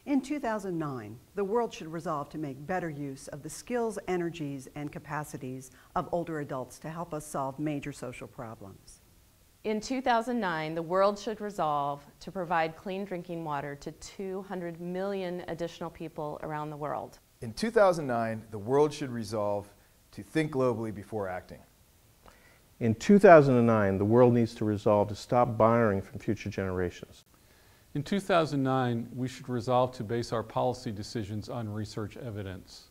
In 2009, the world should resolve to make better use of the skills, energies, and capacities of older adults to help us solve major social problems. In 2009, the world should resolve to provide clean drinking water to 200 million additional people around the world. In 2009, the world should resolve to think globally before acting. In 2009, the world needs to resolve to stop borrowing from future generations. In 2009, we should resolve to base our policy decisions on research evidence.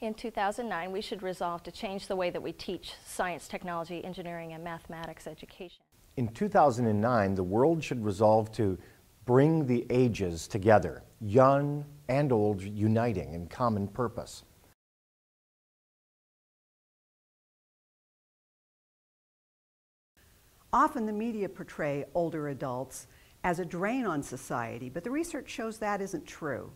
In 2009, we should resolve to change the way that we teach science, technology, engineering, and mathematics education. In 2009, the world should resolve to bring the ages together, young and old uniting in common purpose. Often the media portray older adults as a drain on society, but the research shows that isn't true.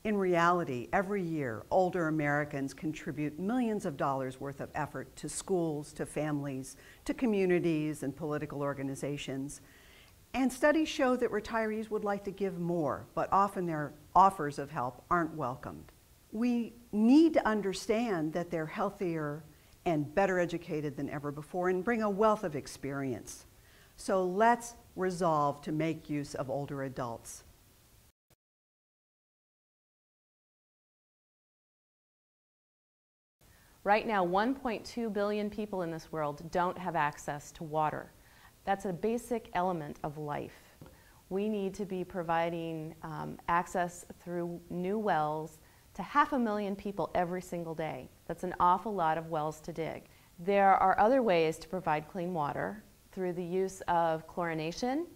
In reality, every year, older Americans contribute millions of dollars worth of effort to schools, to families, to communities and political organizations. And studies show that retirees would like to give more, but often their offers of help aren't welcomed. We need to understand that they're healthier and better educated than ever before and bring a wealth of experience. So let's resolve to make use of older adults. Right now, 1.2 billion people in this world don't have access to water. That's a basic element of life. We need to be providing access through new wells to 500,000 people every single day. That's an awful lot of wells to dig. There are other ways to provide clean water through the use of chlorination,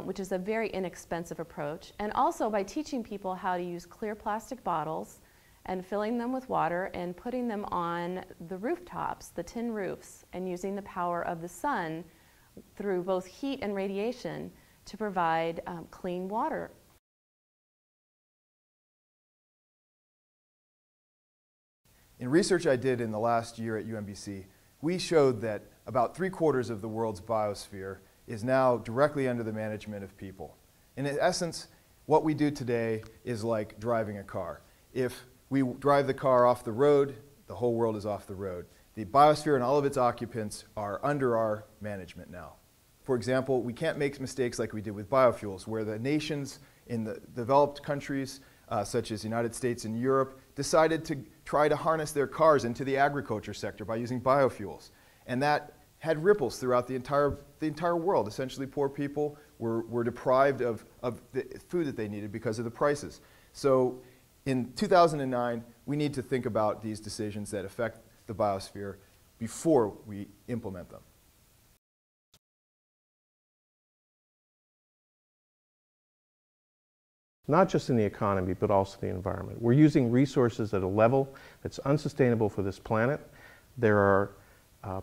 which is a very inexpensive approach, and also by teaching people how to use clear plastic bottles and filling them with water and putting them on the rooftops, the tin roofs, and using the power of the sun through both heat and radiation to provide clean water. In research I did in the last year at UMBC, we showed that about 3/4 of the world's biosphere is now directly under the management of people. And in essence, what we do today is like driving a car. If we drive the car off the road, the whole world is off the road. The biosphere and all of its occupants are under our management now. For example, we can't make mistakes like we did with biofuels, where the nations in the developed countries, such as the United States and Europe, decided to try to harness their cars into the agriculture sector by using biofuels. And that had ripples throughout the entire world. Essentially, poor people were deprived of the food that they needed because of the prices. So in 2009, we need to think about these decisions that affect the biosphere before we implement them. Not just in the economy, but also the environment. We're using resources at a level that's unsustainable for this planet. There are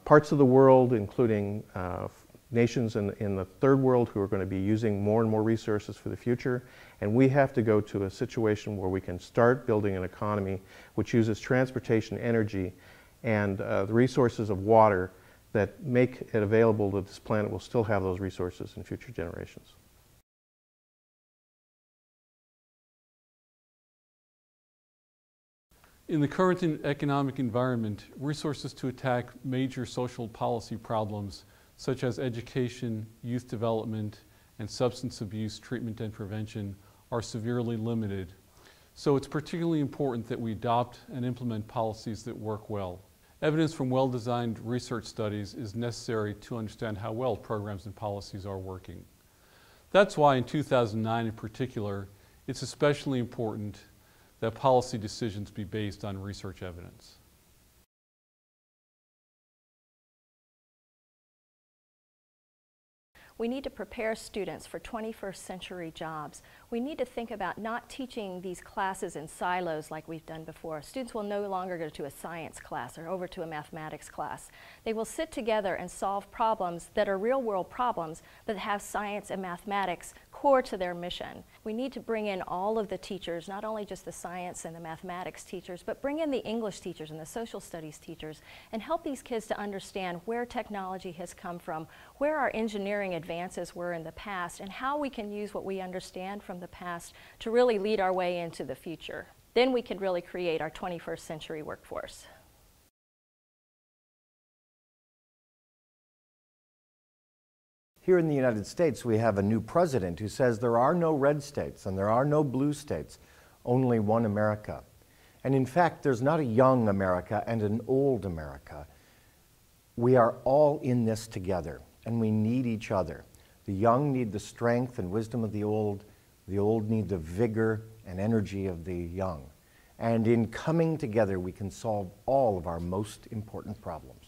parts of the world, including nations in the third world, who are going to be using more and more resources for the future. And we have to go to a situation where we can start building an economy which uses transportation, energy, and the resources of water that make it available that this planet will still have those resources in future generations. In the current economic environment, resources to attack major social policy problems such as education, youth development, and substance abuse treatment and prevention are severely limited. So it's particularly important that we adopt and implement policies that work well. Evidence from well-designed research studies is necessary to understand how well programs and policies are working. That's why in 2009 in particular, it's especially important that policy decisions be based on research evidence. We need to prepare students for 21st century jobs. We need to think about not teaching these classes in silos like we've done before. Students will no longer go to a science class or over to a mathematics class. They will sit together and solve problems that are real-world problems that have science and mathematics core to their mission. We need to bring in all of the teachers, not only just the science and the mathematics teachers, but bring in the English teachers and the social studies teachers and help these kids to understand where technology has come from, where our engineering advances were in the past, and how we can use what we understand from the past to really lead our way into the future. Then we can really create our 21st century workforce. Here in the United States, we have a new president who says there are no red states and there are no blue states, only one America. And in fact, there's not a young America and an old America. We are all in this together, and we need each other. The young need the strength and wisdom of the old need the vigor and energy of the young. And in coming together, we can solve all of our most important problems.